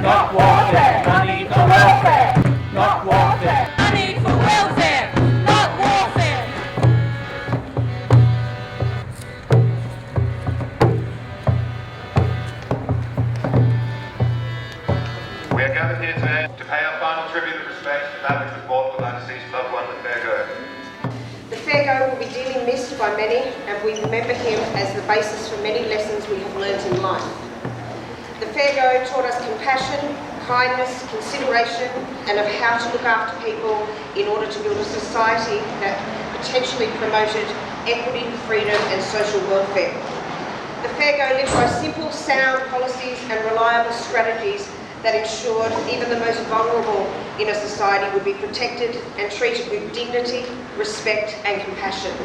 Not warfare, money for welfare. Not warfare. Money for welfare, not warfare. We are gathered here today to pay our final tribute of respect to that which was bought with our deceased loved one, the fair go. The fair go will be dearly missed by many, and we remember him as the basis for many lessons we have learnt in life. The fair go taught us compassion, kindness, consideration, and of how to look after people in order to build a society that potentially promoted equity, freedom and social welfare. The fair go lived by simple, sound policies and reliable strategies that ensured even the most vulnerable in a society would be protected and treated with dignity, respect and compassion.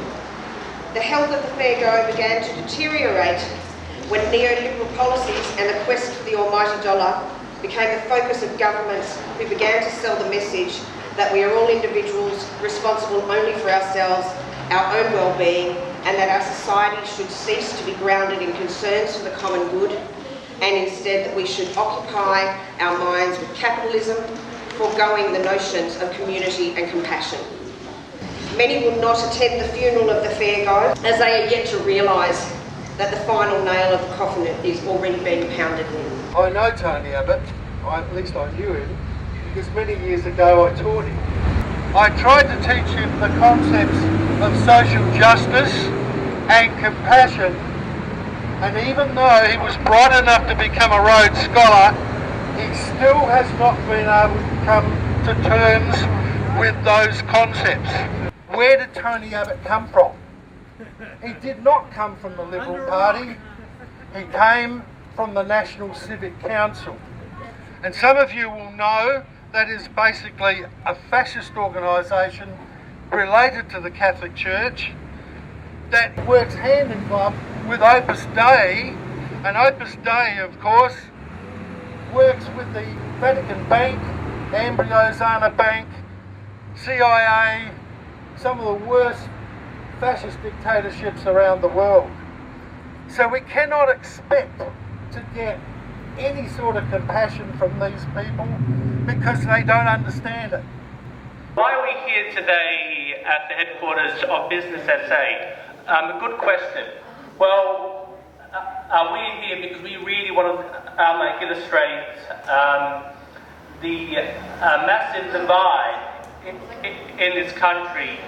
The health of the fair go began to deteriorate when neoliberal policies and the quest for the almighty dollar became the focus of governments who began to sell the message that we are all individuals responsible only for ourselves, our own well-being, and that our society should cease to be grounded in concerns for the common good, and instead that we should occupy our minds with capitalism, foregoing the notions of community and compassion. Many will not attend the funeral of the fair go, as they are yet to realise that the final nail of the coffin is already being pounded in. I know Tony Abbott, at least I knew him, because many years ago I taught him. I tried to teach him the concepts of social justice and compassion, and even though he was bright enough to become a Rhodes Scholar, he still has not been able to come to terms with those concepts. Where did Tony Abbott come from? He did not come from the Liberal Party, he came from the National Civic Council. And some of you will know that is basically a fascist organisation related to the Catholic Church that works hand in glove with Opus Dei, and Opus Dei of course works with the Vatican Bank, Ambrosiana Bank, CIA, some of the worst fascist dictatorships around the world. So we cannot expect to get any sort of compassion from these people because they don't understand it. Why are we here today at the headquarters of Business SA? A good question. Well, we're here because we really want to illustrate the massive divide in this country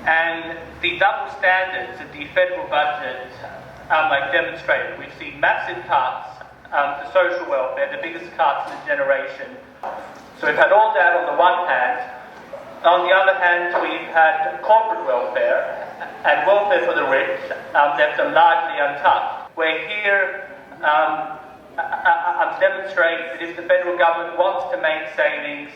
and the double standards that the federal budget demonstrated. We've seen massive cuts to social welfare, the biggest cuts in a generation. So we've had all that on the one hand. On the other hand, we've had corporate welfare and welfare for the rich left them largely untouched. We're here to demonstrate that if the federal government wants to make savings,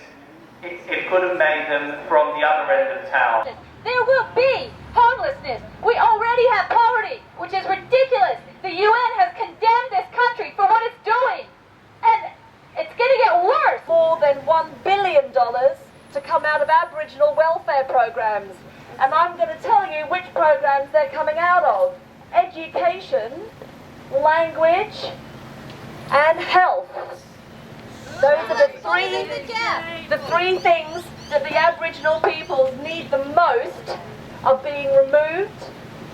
it could have made them from the other end of town. There will be homelessness. We already have poverty, which is ridiculous. The UN has condemned this country for what it's doing. And it's going to get worse. More than $1 billion to come out of Aboriginal welfare programs. And I'm going to tell you which programs they're coming out of. Education, language, and health. Those are the three things that the Aboriginal peoples need the most are being removed.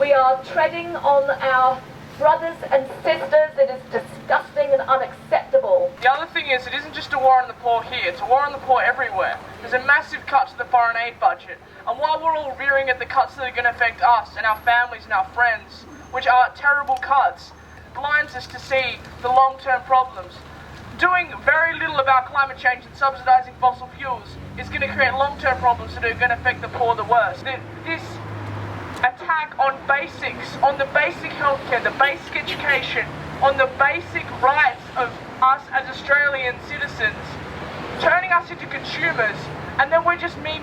We are treading on our brothers and sisters. It is disgusting and unacceptable. The other thing is, it isn't just a war on the poor here, it's a war on the poor everywhere. There's a massive cut to the foreign aid budget. And while we're all rearing at the cuts that are going to affect us and our families and our friends, which are terrible cuts, blinds us to see the long-term problems. Doing very little about climate change and subsidising fossil fuels is going to create long-term problems that are going to affect the poor the worst. This attack on basics, on the basic healthcare, the basic education, on the basic rights of us as Australian citizens, turning us into consumers, and then we're just me.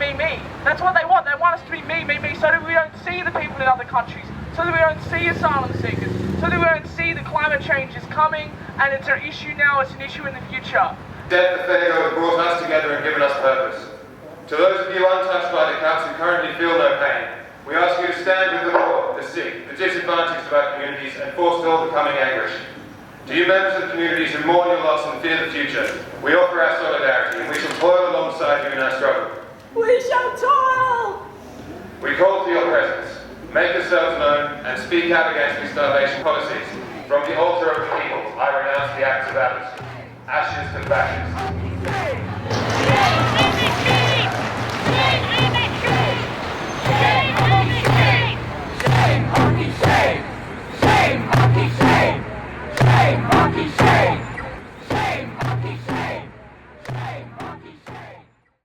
That's what they want. They want us to be me, so that we don't see the people in other countries, so so that we don't see asylum seekers, so that we don't see that climate change is coming and it's an issue now, it's an issue in the future. Death the fair go has brought us together and given us purpose. To those of you untouched by the cuts who currently feel no pain, we ask you to stand with the poor, the sick, the disadvantaged of our communities and forestall the coming anguish. To you members of communities who mourn your loss and fear the future, we offer our solidarity and we shall toil alongside you in our struggle. We shall toil! We call for your presence. Make yourselves known and speak out against these starvation policies. From the altar of the people, I renounce the acts of others. Ashes to fascists.